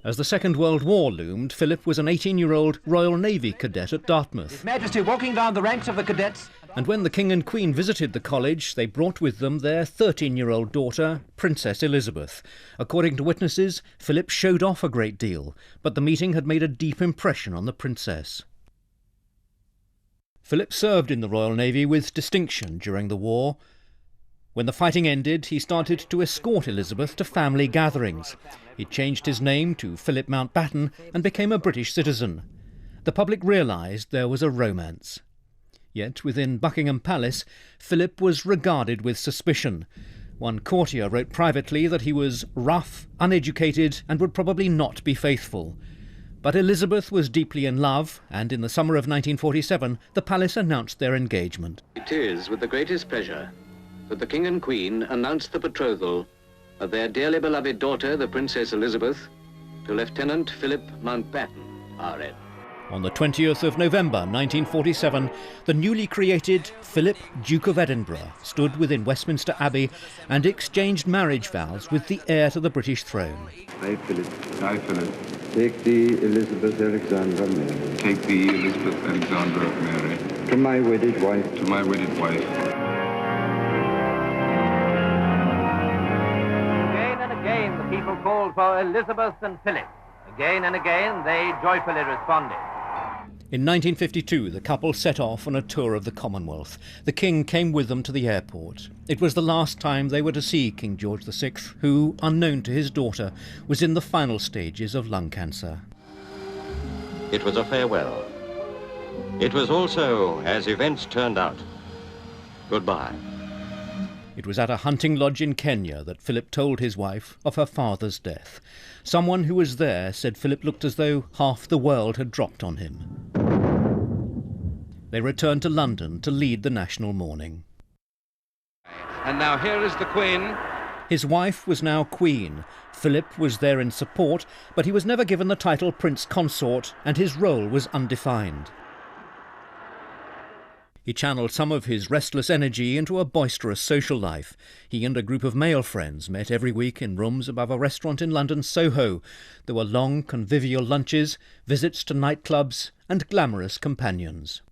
As the Second World War loomed, Philip was an 18-year-old Royal Navy cadet at Dartmouth. His Majesty walking down the ranks of the cadets. And when the King and Queen visited the college, they brought with them their 13-year-old daughter, Princess Elizabeth. According to witnesses, Philip showed off a great deal, but the meeting had made a deep impression on the princess. Philip served in the Royal Navy with distinction during the war. When the fighting ended, he started to escort Elizabeth to family gatherings. He changed his name to Philip Mountbatten and became a British citizen. The public realised there was a romance. Yet within Buckingham Palace, Philip was regarded with suspicion. One courtier wrote privately that he was rough, uneducated, and would probably not be faithful. But Elizabeth was deeply in love, and in the summer of 1947, the palace announced their engagement. It is with the greatest pleasure that the King and Queen announced the betrothal of their dearly beloved daughter, the Princess Elizabeth, to Lieutenant Philip Mountbatten, R.N. On the 20th of November 1947, the newly created Philip, Duke of Edinburgh, stood within Westminster Abbey and exchanged marriage vows with the heir to the British throne. I, Philip. I, Philip. Take thee, Elizabeth Alexandra Mary. Take thee, Elizabeth Alexandra Mary. To my wedded wife. To my wedded wife. Again and again the people called for Elizabeth and Philip. Again and again they joyfully responded. In 1952, the couple set off on a tour of the Commonwealth. The King came with them to the airport. It was the last time they were to see King George VI, who, unknown to his daughter, was in the final stages of lung cancer. It was a farewell. It was also, as events turned out, goodbye. It was at a hunting lodge in Kenya that Philip told his wife of her father's death. Someone who was there said Philip looked as though half the world had dropped on him. They returned to London to lead the national mourning. And now here is the Queen. His wife was now Queen. Philip was there in support, but he was never given the title Prince Consort, and his role was undefined. He channeled some of his restless energy into a boisterous social life. He and a group of male friends met every week in rooms above a restaurant in London's Soho. There were long, convivial lunches, visits to nightclubs, and glamorous companions.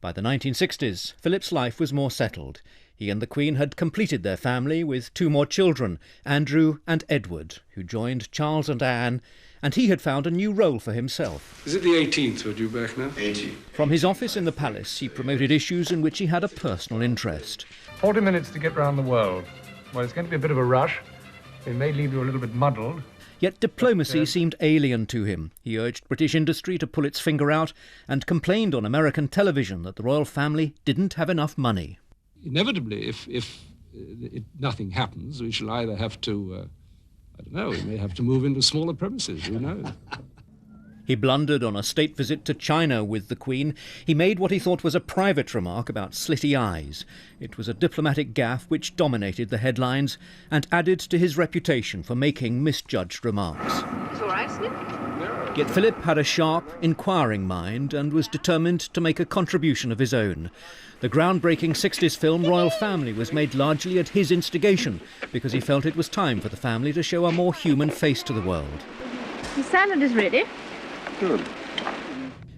By the 1960s, Philip's life was more settled. He and the Queen had completed their family with 2 more children, Andrew and Edward, who joined Charles and Anne, and he had found a new role for himself. Is it the 18th we're due back now? 18th. From his office in the palace, he promoted issues in which he had a personal interest. 40 minutes to get round the world. Well, it's going to be a bit of a rush. It may leave you a little bit muddled. Yet diplomacy seemed alien to him. He urged British industry to pull its finger out and complained on American television that the royal family didn't have enough money. Inevitably, if nothing happens, we shall either have to, I don't know, we may have to move into smaller premises, who knows? He blundered on a state visit to China with the Queen. He made what he thought was a private remark about slitty eyes. It was a diplomatic gaffe which dominated the headlines and added to his reputation for making misjudged remarks. It's all right, isn't it? Yet Philip had a sharp, inquiring mind and was determined to make a contribution of his own. The groundbreaking 60s film Royal Family was made largely at his instigation because he felt it was time for the family to show a more human face to the world. The salad is ready. Good.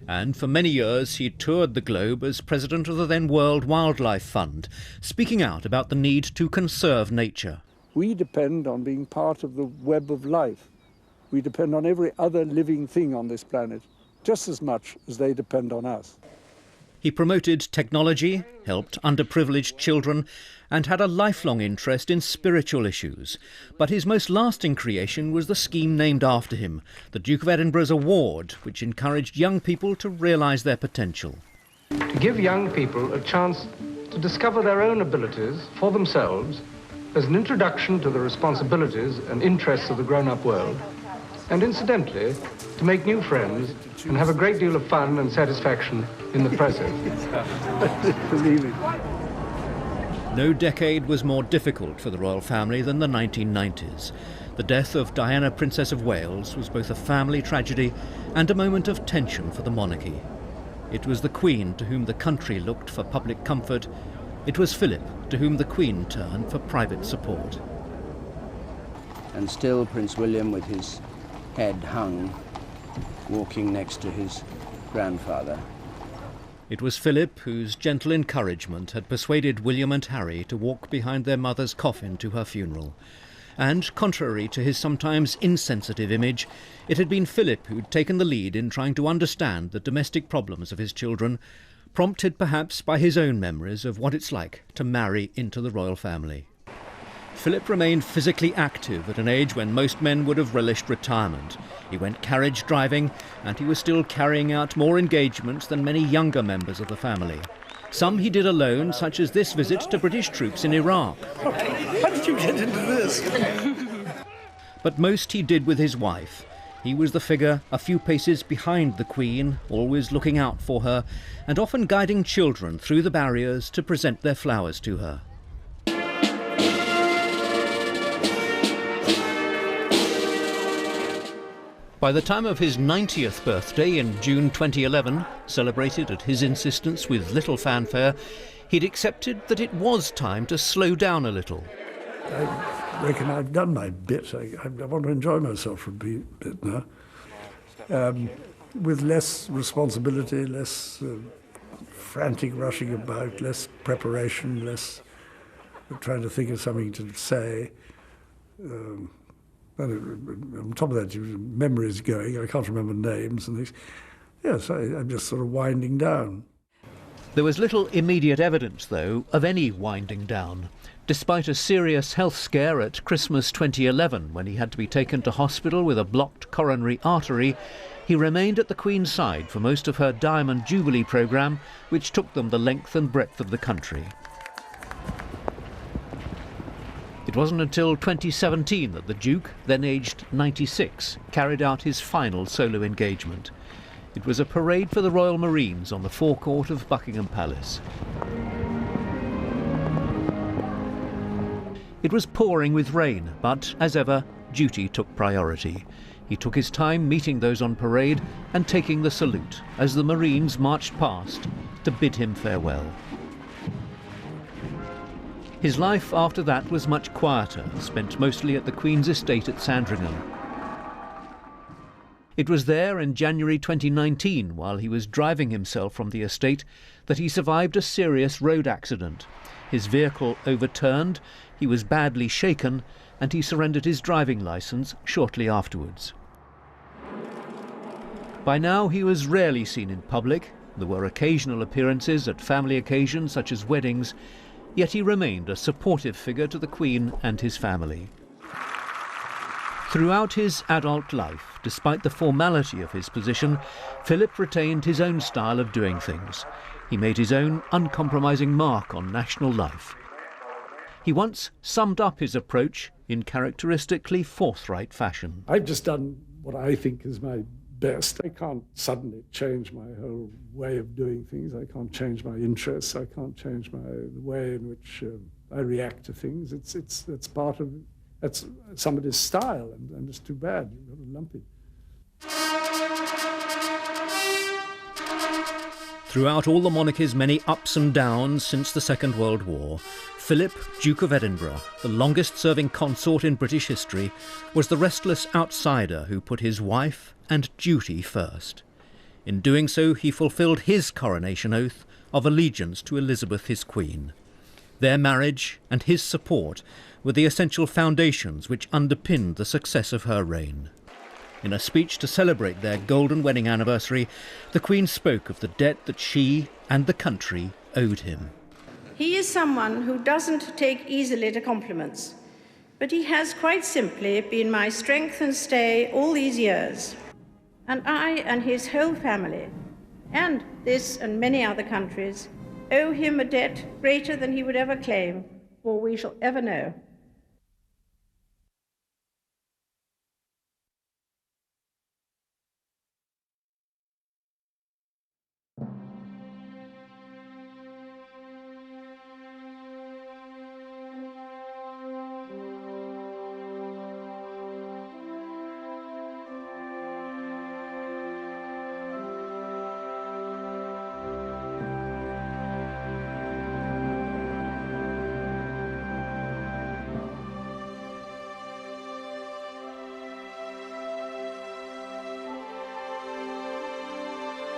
And for many years he toured the globe as president of the then World Wildlife Fund, speaking out about the need to conserve nature. We depend on being part of the web of life. We depend on every other living thing on this planet, just as much as they depend on us. He promoted technology, helped underprivileged children, and had a lifelong interest in spiritual issues. But his most lasting creation was the scheme named after him, the Duke of Edinburgh's Award, which encouraged young people to realise their potential. To give young people a chance to discover their own abilities for themselves as an introduction to the responsibilities and interests of the grown-up world, and incidentally, to make new friends and have a great deal of fun and satisfaction in the process. Believe it. No decade was more difficult for the royal family than the 1990s. The death of Diana, Princess of Wales, was both a family tragedy and a moment of tension for the monarchy. It was the Queen to whom the country looked for public comfort. It was Philip to whom the Queen turned for private support. And still Prince William, with his head hung, walking next to his grandfather. It was Philip whose gentle encouragement had persuaded William and Harry to walk behind their mother's coffin to her funeral. And, contrary to his sometimes insensitive image, it had been Philip who'd taken the lead in trying to understand the domestic problems of his children, prompted perhaps by his own memories of what it's like to marry into the royal family. Philip remained physically active at an age when most men would have relished retirement. He went carriage driving, and he was still carrying out more engagements than many younger members of the family. Some he did alone, such as this visit to British troops in Iraq. How did you get into this? But most he did with his wife. He was the figure a few paces behind the Queen, always looking out for her, and often guiding children through the barriers to present their flowers to her. By the time of his 90th birthday in June 2011, celebrated at his insistence with little fanfare, he'd accepted that it was time to slow down a little. I reckon I've done my bit. I want to enjoy myself for a bit now. With less responsibility, less frantic rushing about, less preparation, less trying to think of something to say. And on top of that, memories going. I can't remember names and things. Yes, I'm just sort of winding down. There was little immediate evidence, though, of any winding down. Despite a serious health scare at Christmas 2011, when he had to be taken to hospital with a blocked coronary artery, he remained at the Queen's side for most of her Diamond Jubilee programme, which took them the length and breadth of the country. It wasn't until 2017 that the Duke, then aged 96, carried out his final solo engagement. It was a parade for the Royal Marines on the forecourt of Buckingham Palace. It was pouring with rain, but, as ever, duty took priority. He took his time meeting those on parade and taking the salute as the Marines marched past to bid him farewell. His life after that was much quieter, spent mostly at the Queen's estate at Sandringham. It was there in January 2019, while he was driving himself from the estate, that he survived a serious road accident. His vehicle overturned, he was badly shaken, and he surrendered his driving licence shortly afterwards. By now he was rarely seen in public. There were occasional appearances at family occasions such as weddings, yet he remained a supportive figure to the Queen and his family. Throughout his adult life, despite the formality of his position, Philip retained his own style of doing things. He made his own uncompromising mark on national life. He once summed up his approach in characteristically forthright fashion. I've just done what I think is my best. I can't suddenly change my whole way of doing things. I can't change my interests. I can't change the way in which I react to things. It's part of that's somebody's style, and it's too bad. You're lumpy. Throughout all the monarchy's many ups and downs since the Second World War, Philip, Duke of Edinburgh, the longest-serving consort in British history, was the restless outsider who put his wife and duty first. In doing so, he fulfilled his coronation oath of allegiance to Elizabeth, his Queen. Their marriage and his support were the essential foundations which underpinned the success of her reign. In a speech to celebrate their golden wedding anniversary, the Queen spoke of the debt that she and the country owed him. He is someone who doesn't take easily to compliments, but he has quite simply been my strength and stay all these years. And I and his whole family, and this and many other countries, owe him a debt greater than he would ever claim or we shall ever know.